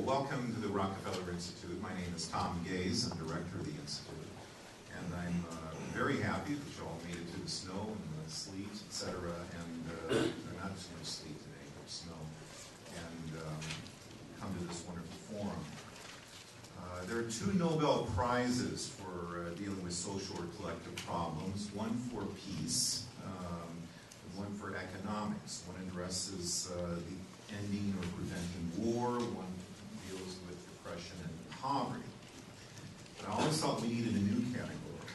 welcome to the Rockefeller Institute. My name is Tom Gaze. I'm director of the Institute. And I'm very happy that you all made it through the snow and the sleet, etc. And not so much sleet today, but snow. And come to this wonderful forum. There are two Nobel Prizes for dealing with social or collective problems. One for peace, and one for economics. One addresses the ending or preventing war. One deals with depression and poverty. But I always thought we needed a new category,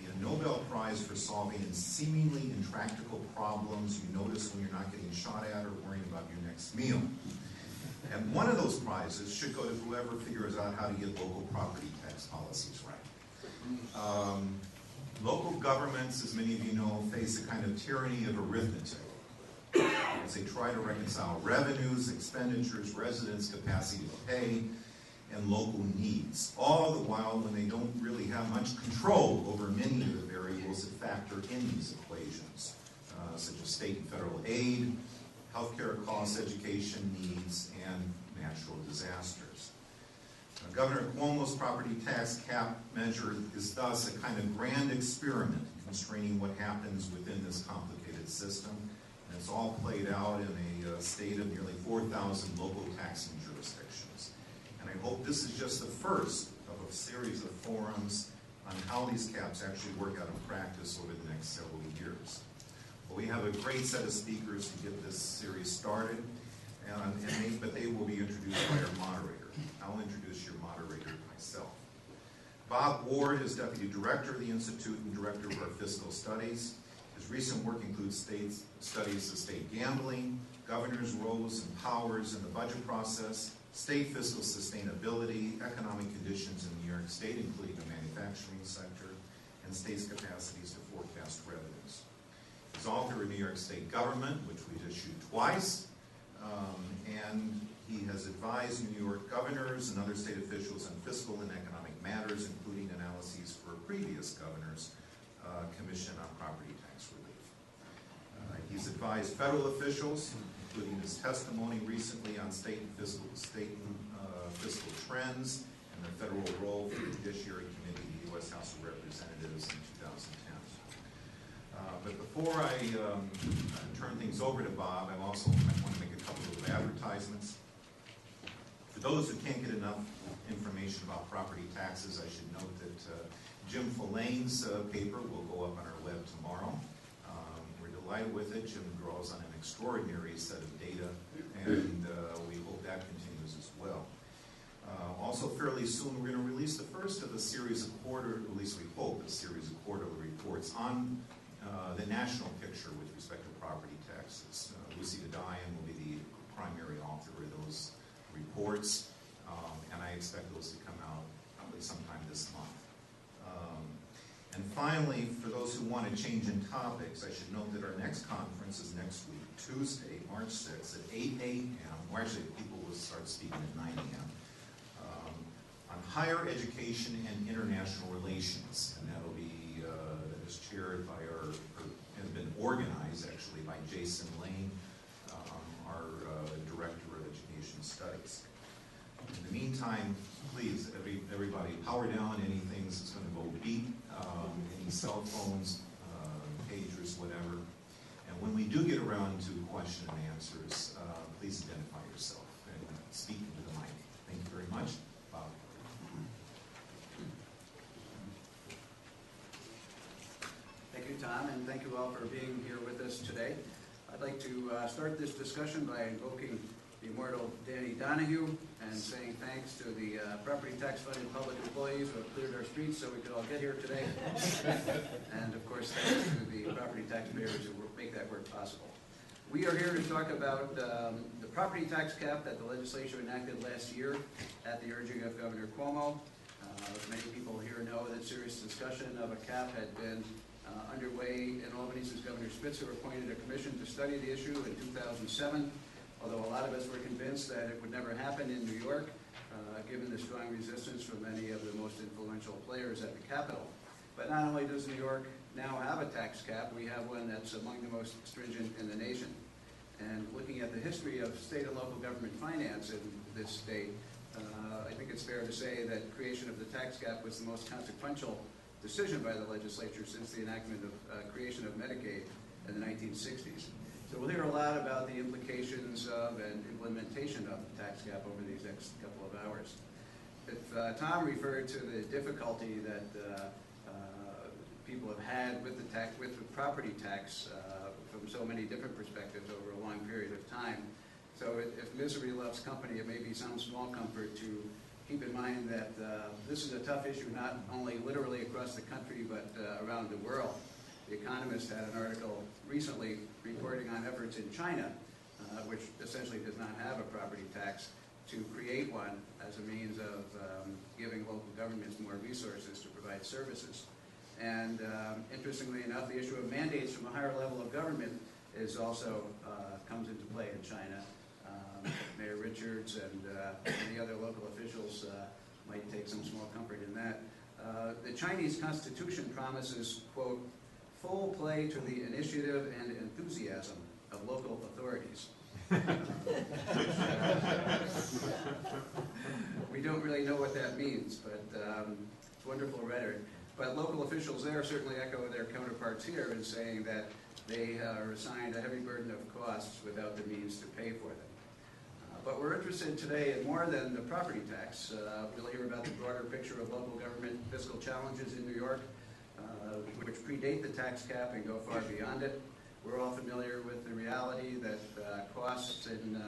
maybe a Nobel Prize for solving seemingly intractable problems you notice when you're not getting shot at or worrying about your next meal. And one of those prizes should go to whoever figures out how to get local property tax policies right. Local governments, as many of you know, face a kind of tyranny of arithmetic as they try to reconcile revenues, expenditures, residents' capacity to pay, and local needs, all the while when they don't really have much control over many of the variables that factor in these equations, such as state and federal aid, healthcare costs, education needs, and natural disasters. Governor Cuomo's property tax cap measure is thus a kind of grand experiment in constraining what happens within this complicated system. And it's all played out in a state of nearly 4,000 local taxing jurisdictions. And I hope this is just the first of a series of forums on how these caps actually work out in practice over the next several years. Well, we have a great set of speakers to get this series started, but they will be introduced by our moderator. I'll introduce your moderator myself. Bob Ward is Deputy Director of the Institute and Director of our Fiscal Studies. His recent work includes studies of state gambling, governors' roles and powers in the budget process, state fiscal sustainability, economic conditions in New York State, including the manufacturing sector, and states' capacities to forecast revenues. He's author of New York State Government, which we've issued twice, and he has advised New York governors and other state officials on fiscal and economic matters, including analyses for a previous governor's Commission on Property Tax Relief. He's advised federal officials, including his testimony recently on state and fiscal trends and the federal role for the Judiciary Committee of the U.S. House of Representatives in 2010. But before I turn things over to Bob, I also want to make a couple of advertisements. For those who can't get enough information about property taxes, I should note that Jim Follain's paper will go up on our web tomorrow. We're delighted with it. Jim draws on an extraordinary set of data, and we hope that continues as well. Also, fairly soon, we're going to release the first of a series of at least we hope, a series of quarterly reports on the national picture with respect to property taxes. Lucy Gadayan will be the primary author of those reports, and I expect those to come out probably sometime this month. And finally, for those who want to change in topics, I should note that our next conference is next week, Tuesday, March 6th at 8 a.m. Well, actually, people will start speaking at 9 a.m. On higher education and international relations, and that'll be that is chaired by has been organized actually by Jason Lane, our Director of Education Studies. In the meantime, please, everybody, power down anything that's going to go beep, any cell phones, pagers, whatever. And when we do get around to question and answers, please identify yourself and speak into the mic. Thank you very much. Bob. Thank you, Tom, and thank you all for being here with us today. I'd like to start this discussion by invoking the immortal Danny Donahue and saying thanks to the property tax funded public employees who have cleared our streets so we could all get here today. And of course, thanks to the property taxpayers who make that work possible. We are here to talk about the property tax cap that the legislature enacted last year at the urging of Governor Cuomo. Many people here know that serious discussion of a cap had been underway in Albany since Governor Spitzer appointed a commission to study the issue in 2007, although a lot of us were convinced that it would never happen in New York, given the strong resistance from many of the most influential players at the Capitol. But not only does New York now have a tax cap, we have one that's among the most stringent in the nation. And looking at the history of state and local government finance in this state, I think it's fair to say that creation of the tax cap was the most consequential decision by the legislature since the enactment of creation of Medicaid in the 1960s. So we'll hear a lot about the implications of and implementation of the tax cap over these next couple of hours. If Tom referred to the difficulty that people have had with the property tax from so many different perspectives over a long period of time. So if misery loves company, it may be some small comfort to keep in mind that this is a tough issue not only literally across the country but around the world. The Economist had an article recently reporting on efforts in China, which essentially does not have a property tax, to create one as a means of giving local governments more resources to provide services. And interestingly enough, the issue of mandates from a higher level of government is also comes into play in China. Mayor Richards and the other local officials might take some small comfort in that. The Chinese Constitution promises, quote, full play to the initiative and enthusiasm of local authorities. We don't really know what that means, but it's wonderful rhetoric. But local officials there certainly echo their counterparts here in saying that they are assigned a heavy burden of costs without the means to pay for them. But we're interested today in more than the property tax. We'll hear about the broader picture of local government fiscal challenges in New York, which predate the tax cap and go far beyond it. We're all familiar with the reality that costs in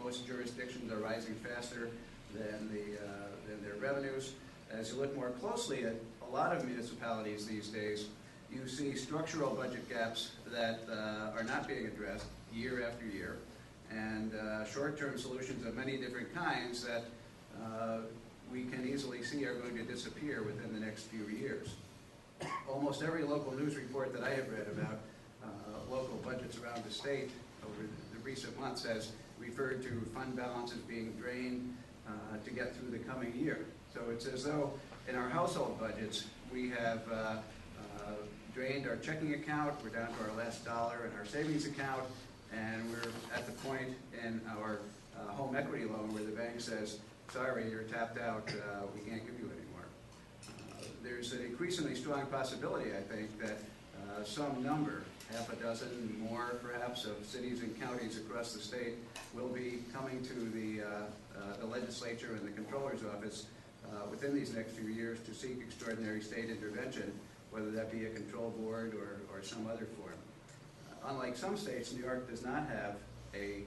most jurisdictions are rising faster than their revenues. As you look more closely at a lot of municipalities these days, you see structural budget gaps that are not being addressed year after year, and short-term solutions of many different kinds that we can easily see are going to disappear within the next few years. Almost every local news report that I have read about local budgets around the state over the recent months has referred to fund balances being drained to get through the coming year. So it's as though in our household budgets we have drained our checking account, we're down to our last dollar in our savings account, and we're at the point in our home equity loan where the bank says, sorry, you're tapped out, we can't give you anymore. There's an increasingly strong possibility, I think, that some number, half a dozen more perhaps, of cities and counties across the state will be coming to the legislature and the Comptroller's office within these next few years to seek extraordinary state intervention, whether that be a control board or some other form. Unlike some states, New York does not have a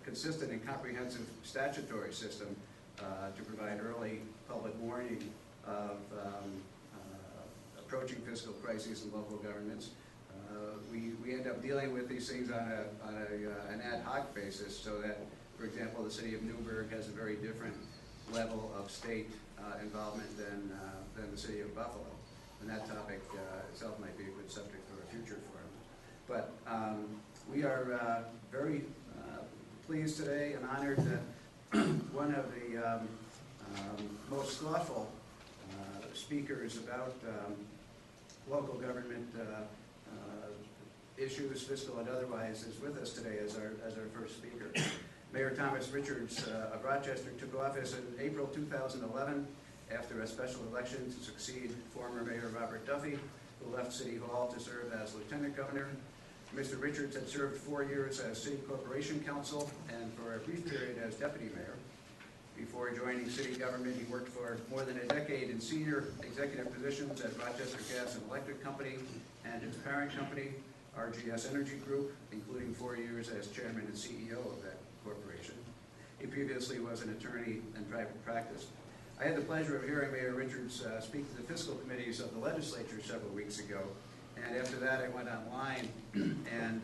consistent and comprehensive statutory system to provide early public warning of approaching fiscal crises in local governments. We end up dealing with these things on an ad hoc basis, so that, for example, the city of Newburgh has a very different level of state involvement than the city of Buffalo. And that topic itself might be a good subject for a future forum. But we are very pleased today and honored that one of the most thoughtful speakers about local government issues, fiscal and otherwise, is with us today as our first speaker. Mayor Thomas Richards of Rochester took office in April 2011 after a special election to succeed former Mayor Robert Duffy, who left City Hall to serve as Lieutenant Governor. Mr. Richards had served 4 years as City Corporation Counsel and for a brief period as Deputy Mayor. Before joining city government, he worked for more than a decade in senior executive positions at Rochester Gas and Electric Company and its parent company, RGS Energy Group, including 4 years as chairman and CEO of that corporation. He previously was an attorney in private practice. I had the pleasure of hearing Mayor Richards speak to the fiscal committees of the legislature several weeks ago, and after that I went online and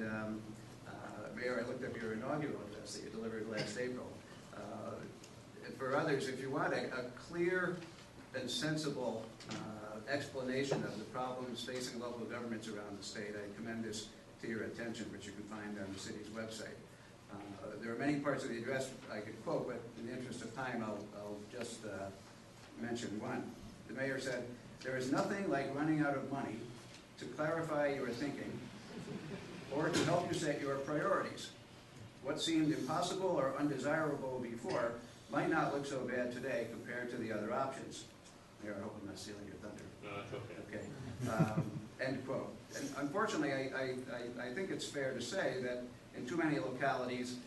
Mayor, I looked up your inaugural address that you delivered last April. And for others, if you want a clear and sensible explanation of the problems facing local governments around the state, I commend this to your attention, which you can find on the city's website. There are many parts of the address I could quote, but in the interest of time, I'll just mention one. The mayor said, "There is nothing like running out of money to clarify your thinking or to help you set your priorities. What seemed impossible or undesirable before might not look so bad today compared to the other options. Mayor, I hope I'm not stealing your thunder. No, that's okay. Okay. End quote. And unfortunately, I think it's fair to say that in too many localities,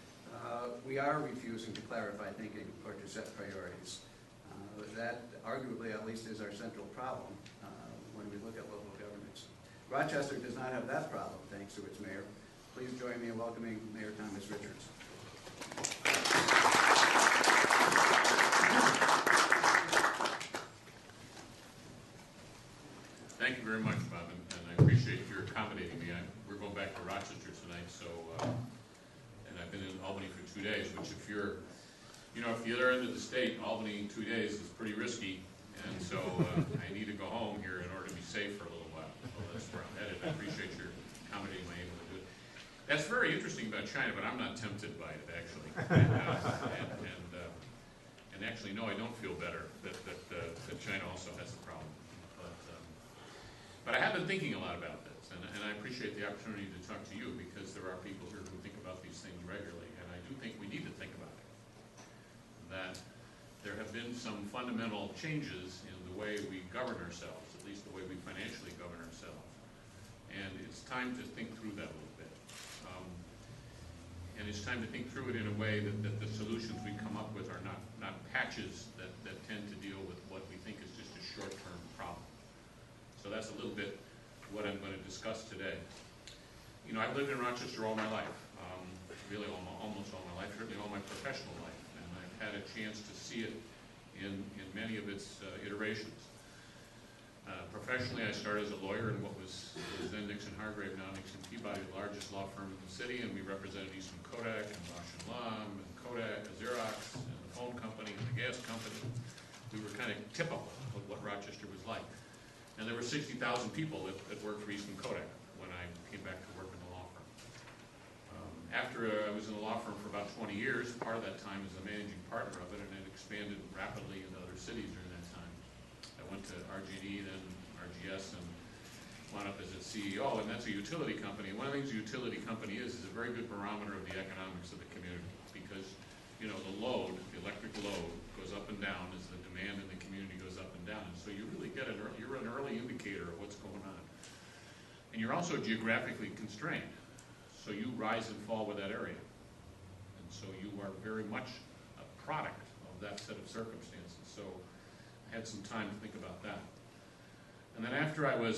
we are refusing to clarify thinking or to set priorities. That arguably at least is our central problem when we look at local governments. Rochester does not have that problem thanks to its mayor. Please join me in welcoming Mayor Thomas Richards. Thank you very much, Bob, and I appreciate your accommodating me. We're going back to Rochester tonight, so, and I've been in Albany for 2 days, which if you're, you know, if the other end of the state, Albany in 2 days is pretty risky, and so I need to go home here in order to be safe for a little while. So that's where I'm headed. I appreciate your accommodating my able to do it. That's very interesting about China, but I'm not tempted by it, actually. And actually, no, I don't feel better that China also has a problem. But I have been thinking a lot about this, and I appreciate the opportunity to talk to you because there are people here who think about these things regularly, and I do think we need to think about it. That there have been some fundamental changes in the way we govern ourselves, at least the way we financially govern ourselves. And it's time to think through that a little bit. And it's time to think through it in a way that the solutions we come up with are not patches that tend to deal with what we think is just a short-term problem. So that's a little bit what I'm going to discuss today. You know, I've lived in Rochester all my life, really almost all my life, certainly all my professional life, and I've had a chance to see it in many of its iterations. Professionally, I started as a lawyer in what was then Nixon Hargrave, now Nixon Peabody, the largest law firm in the city, and we represented Eastman Kodak and Roche and Lum and Kodak and Xerox and the phone company and the gas company. We were kind of typical of what Rochester was like. And there were 60,000 people that worked for Eastman Kodak when I came back to work in the law firm. After I was in the law firm for about 20 years, part of that time as the managing partner of it, and it expanded rapidly into other cities during that time. I went to RGD, then RGS, and wound up as its CEO, and that's a utility company. And one of the things a utility company is a very good barometer of the economics of the community because, you know, the load, the electric load, goes up and down as the demand in the community goes up and down. And so you really get you're an early indicator of what's going on. And you're also geographically constrained. So you rise and fall with that area. And so you are very much a product of that set of circumstances. So I had some time to think about that. And then after I went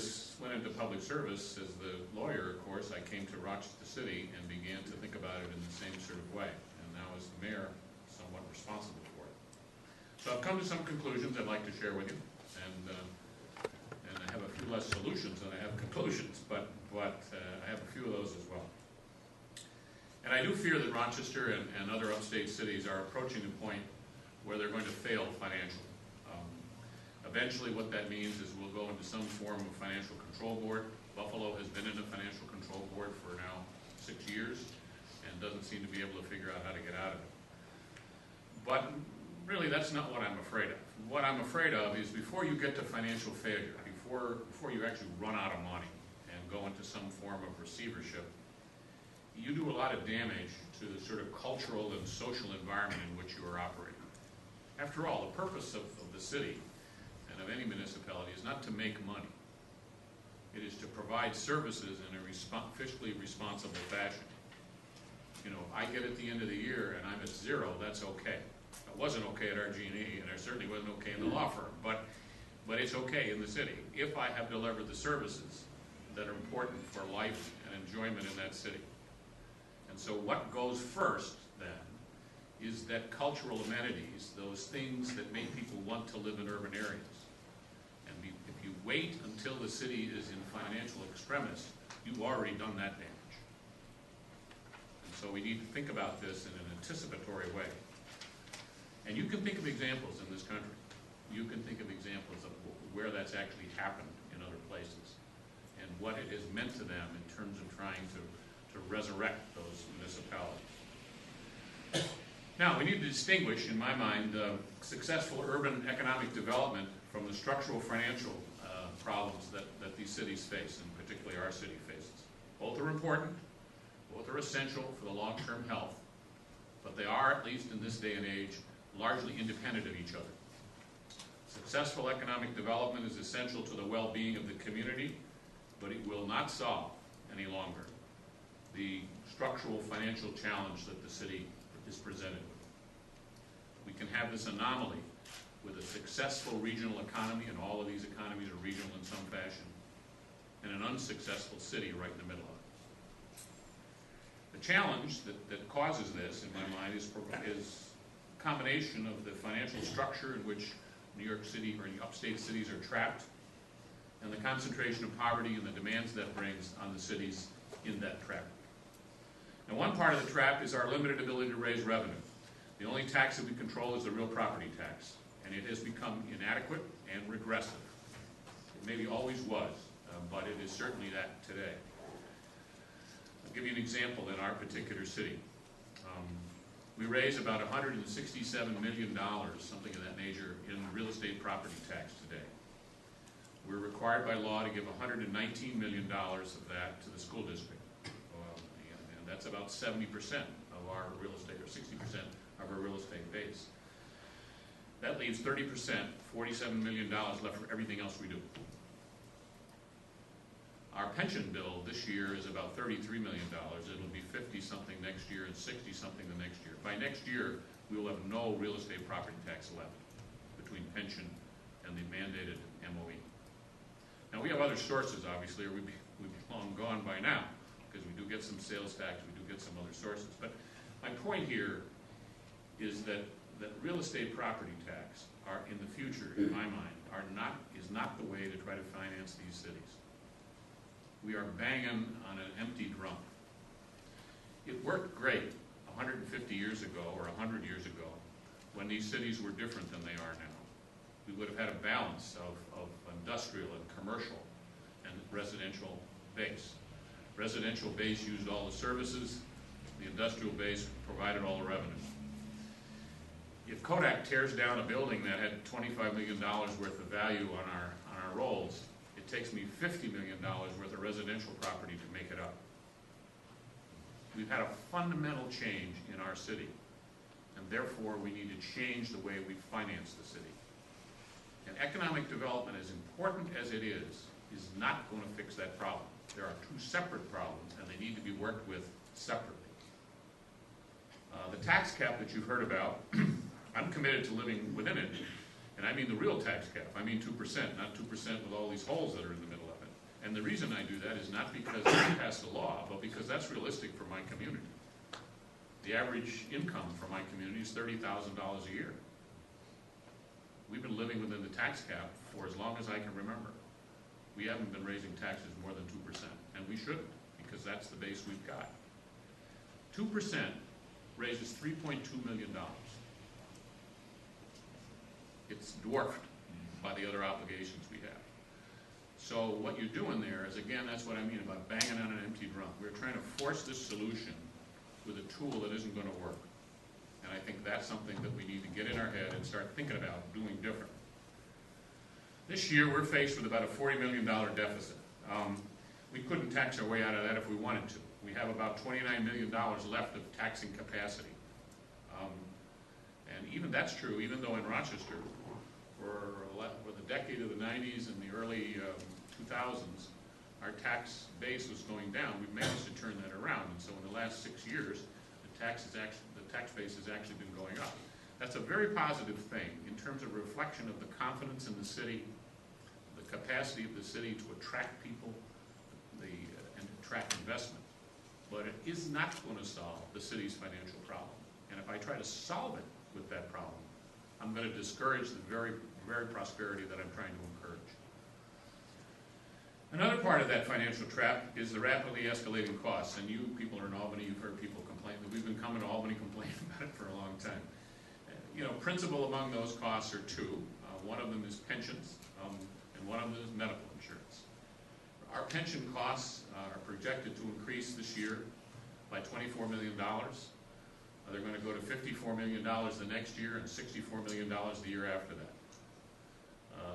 into public service as the lawyer, of course, I came to Rochester City and began to think about it in the same sort of way. And now as the mayor, somewhat responsible for it. So I've come to some conclusions I'd like to share with you. And I have a few less solutions than I have conclusions, but I have a few of those as well. And I do fear that Rochester and other upstate cities are approaching a point where they're going to fail financially. Eventually what that means is we'll go into some form of financial control board. Buffalo has been in a financial control board for now 6 years and doesn't seem to be able to figure out how to get out of it. But really that's not what I'm afraid of. What I'm afraid of is before you get to financial failure, before you actually run out of money and go into some form of receivership, you do a lot of damage to the sort of cultural and social environment in which you are operating. After all, the purpose of the city and of any municipality is not to make money. It is to provide services in a fiscally responsible fashion. You know, I get at the end of the year and I'm at zero, that's okay. It wasn't okay at RG&E, and it certainly wasn't okay in the law firm, but it's okay in the city if I have delivered the services that are important for life and enjoyment in that city. And so what goes first, then, is that cultural amenities, those things that make people want to live in urban areas. And if you wait until the city is in financial extremis, you've already done that damage. And so we need to think about this in an anticipatory way. And you can think of examples in this country. You can think of examples of where that's actually happened in other places and what it has meant to them in terms of trying to resurrect those municipalities. Now, we need to distinguish, in my mind, successful urban economic development from the structural financial problems that these cities face, and particularly our city faces. Both are important, both are essential for the long-term health, but they are, at least in this day and age, largely independent of each other. Successful economic development is essential to the well-being of the community, but it will not solve any longer the structural financial challenge that the city is presented with. We can have this anomaly with a successful regional economy, and all of these economies are regional in some fashion, and an unsuccessful city right in the middle of it. The challenge that causes this, in my mind, is a combination of the financial structure in which New York City or the upstate cities are trapped, and the concentration of poverty and the demands that brings on the cities in that trap. Now, one part of the trap is our limited ability to raise revenue. The only tax that we control is the real property tax, and it has become inadequate and regressive. It maybe always was, but it is certainly that today. I'll give you an example in our particular city. We raise about $167 million, something of that nature, in real estate property tax today. We're required by law to give $119 million of that to the school district. And that's about 70% of our real estate, or 60% of our real estate base. That leaves 30%, $47 million left for everything else we do. Our pension bill this year is about $33 million. It'll be 50-something next year and 60-something the next year. By next year, we will have no real estate property tax left between pension and the mandated MOE. Now, we have other sources, obviously, or we'd be long gone by now, because we do get some sales tax, we do get some other sources. But my point here is that real estate property tax are, in the future, in my mind, is not the way to try to finance these cities. We are banging on an empty drum. It worked great 150 years ago or 100 years ago when these cities were different than they are now. We would have had a balance of industrial and commercial and residential base. Residential base used all the services. The industrial base provided all the revenue. If Kodak tears down a building that had $25 million worth of value on our rolls, it takes me $50 million worth of residential property to make it up. We've had a fundamental change in our city, and therefore we need to change the way we finance the city. And economic development, as important as it is not going to fix that problem. There are two separate problems, and they need to be worked with separately. The tax cap that you've heard about, I'm committed to living within it. And I mean the real tax cap. I mean 2%, not 2% with all these holes that are in the middle of it. And the reason I do that is not because I passed a law, but because that's realistic for my community. The average income for my community is $30,000 a year. We've been living within the tax cap for as long as I can remember. We haven't been raising taxes more than 2%, and we shouldn't, because that's the base we've got. 2% raises $3.2 million. It's dwarfed by the other obligations we have. So what you're doing there is, again, that's what I mean about banging on an empty drum. We're trying to force this solution with a tool that isn't going to work. And I think that's something that we need to get in our head and start thinking about doing different. This year, we're faced with about a $40 million deficit. We couldn't tax our way out of that if we wanted to. We have about $29 million left of taxing capacity. And even that's true, even though in Rochester, for the decade of the 90s and the early 2000s, our tax base was going down. We've managed to turn that around. And so in the last 6 years, the tax base has actually been going up. That's a very positive thing in terms of reflection of the confidence in the city, the capacity of the city to attract people and attract investment. But it is not going to solve the city's financial problem. And if I try to solve it with that problem, I'm going to discourage the very, very prosperity that I'm trying to encourage. Another part of that financial trap is the rapidly escalating costs. And you people are in Albany, you've heard people complain. We've been coming to Albany complaining about it for a long time. Principal among those costs are two. One of them is pensions, and one of them is medical insurance. Our pension costs are projected to increase this year by $24 million. They're going to go to $54 million the next year and $64 million the year after that.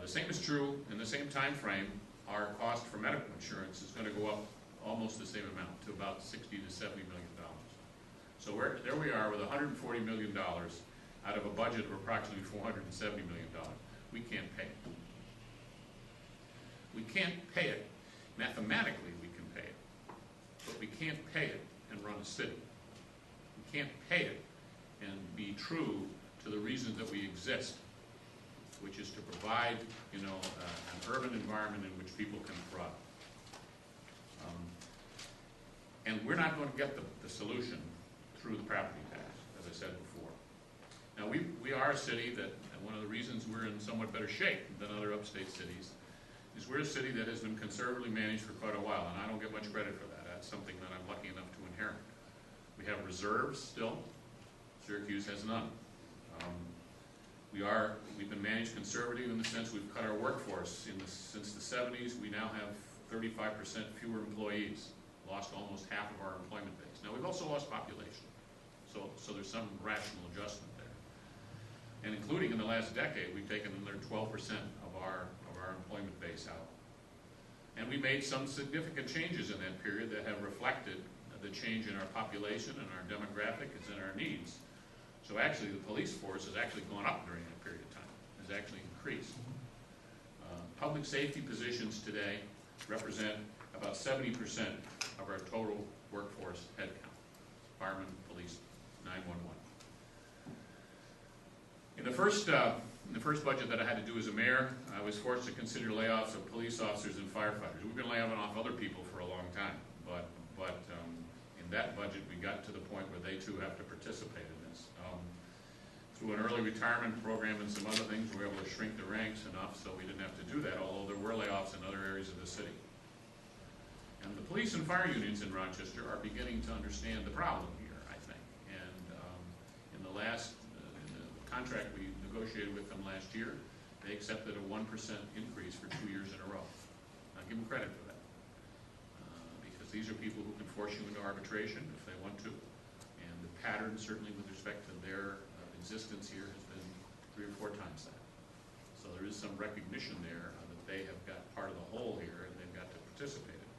The same is true in the same time frame. Our cost for medical insurance is going to go up almost the same amount, to about $60 to $70 million. So there we are with $140 million out of a budget of approximately $470 million. We can't pay it. We can't pay it. Mathematically, we can pay it, but we can't pay it and run a city. We can't pay it and be true to the reasons that we exist, which is to provide, an urban environment in which people can thrive. And we're not going to get the solution through the property tax, as I said before. Now, we are a city that, and one of the reasons we're in somewhat better shape than other upstate cities, is we're a city that has been conservatively managed for quite a while, and I don't get much credit for that. That's something that I'm lucky enough to inherit. We have reserves still. Syracuse has none. We've been managed conservatively in the sense we've cut our workforce since the 70s. We now have 35% fewer employees, lost almost half of our employment base. Now, we've also lost population, so there's some rational adjustment there. And including in the last decade, we've taken another 12% of our employment base out. And we made some significant changes in that period that have reflected the change in our population and our demographics and our needs. So actually, the police force has actually gone up during that period of time, has actually increased. Public safety positions today represent about 70% of our total workforce headcount. Firemen, police, 911. In the first budget that I had to do as a mayor, I was forced to consider layoffs of police officers and firefighters. We've been laying off other people for a long time, but in that budget, we got to the point where they too have to participate in this. Through an early retirement program and some other things, we were able to shrink the ranks enough so we didn't have to do that, although there were layoffs in other areas of the city. And the police and fire unions in Rochester are beginning to understand the problem here, I think. And in the contract we negotiated with them last year, they accepted a 1% increase for 2 years in a row. I give them credit for that. Because these are people who can force you into arbitration if they want to. And the pattern, certainly with respect to their existence here, has been 3 or 4 times that. So there is some recognition there that they have got part of the whole here and they've got to participate in it.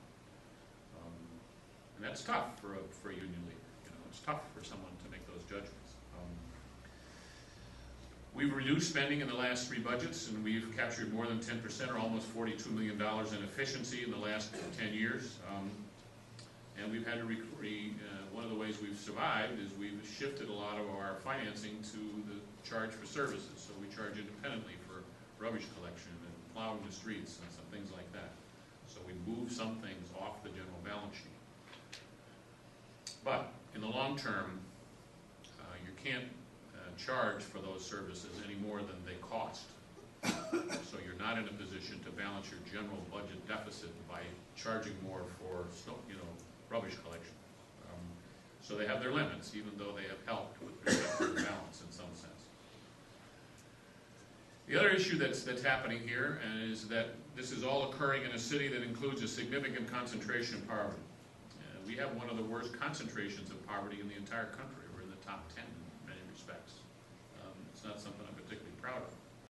And that's tough for a union leader. It's tough for someone to make those judgments. We've reduced spending in the last 3 budgets, and we've captured more than 10%, or almost $42 million in efficiency in the last 10 years. And we've had to one of the ways we've survived is we've shifted a lot of our financing to the charge for services. So we charge independently for rubbish collection and plowing the streets and some things like that. So we move some things off the general balance sheet. But in the long term, you can't charge for those services any more than they cost. So you're not in a position to balance your general budget deficit by charging more for rubbish collection. So they have their limits, even though they have helped with respect to the balance in some sense. The other issue that's happening here is that this is all occurring in a city that includes a significant concentration of poverty. We have one of the worst concentrations of poverty in the entire country. We're in the top 10 in many respects. It's not something I'm particularly proud of.